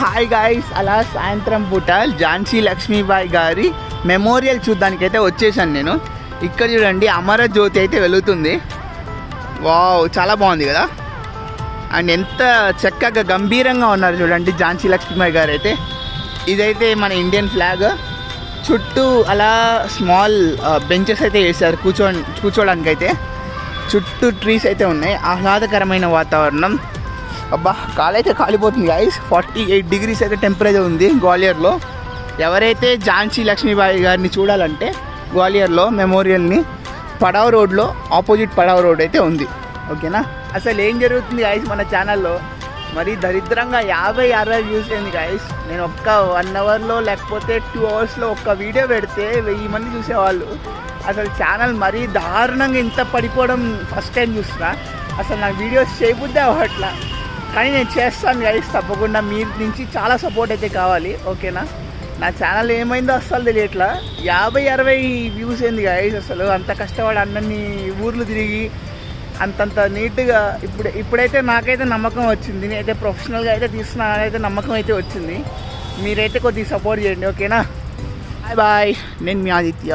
Hi guys, అలా సాయంత్రం పూట ఝాన్సీ లక్ష్మీబాయి గారి మెమోరియల్ చూడ్డానికి అయితే వచ్చేసాను నేను. ఇక్కడ చూడండి, అమరజ్యోతి అయితే వెలుగుతుంది. వావ్, చాలా బాగుంది కదా. అండ్ ఎంత చక్కగా గంభీరంగా ఉన్నారు చూడండి ఝాన్సీ లక్ష్మీబాయి గారు అయితే. ఇదైతే మన ఇండియన్ ఫ్లాగ్. చుట్టూ అలా స్మాల్ బెంచెస్ అయితే వేసారు కూర్చోడానికి అయితే. చుట్టూ ట్రీస్ అయితే ఉన్నాయి. ఆహ్లాదకరమైన వాతావరణం. అబ్బా, కాలైతే కాలిపోతుంది గాయస్. 48 degrees అయితే టెంపరేచర్ ఉంది గ్వాలియర్లో. ఎవరైతే ఝాన్సీ లక్ష్మీబాయి గారిని చూడాలంటే గ్వాలియర్లో మెమోరియల్ని పడావ్ రోడ్లో, ఆపోజిట్ పడావ్ రోడ్ అయితే ఉంది. ఓకేనా. అసలు ఏం జరుగుతుంది గాయస్ మన ఛానల్లో? మరి దరిద్రంగా 50-60 వ్యూస్ అయింది గాయస్. నేను ఒక్క 1 hourలో లేకపోతే 2 hoursలో ఒక్క వీడియో పెడితే 1000 మంది చూసేవాళ్ళు. అసలు ఛానల్ మరీ దారుణంగా ఇంత పడిపోవడం ఫస్ట్ టైం చూస్తున్నా. అసలు నాకు వీడియోస్ చేయబుద్దే అవ్వట్లా, కానీ నేను చేస్తాను గైస్ తప్పకుండా. మీ నుంచి చాలా సపోర్ట్ అయితే కావాలి. ఓకేనా. నా ఛానల్ ఏమైందో అస్సలు తెలియట్లా. 50-60 వ్యూస్ ఏంది గైస్. అసలు అంత కష్టపడి అన్నీ ఊర్లు తిరిగి అంతంత నీట్గా ఇప్పుడైతే నాకైతే నమ్మకం వచ్చింది. నేనైతే ప్రొఫెషనల్గా అయితే తీస్తున్నాను అయితే నమ్మకం అయితే వచ్చింది. మీరైతే కొద్దిగా సపోర్ట్ చేయండి. ఓకేనా. Bye bye. నేను మీ ఆదిత్య.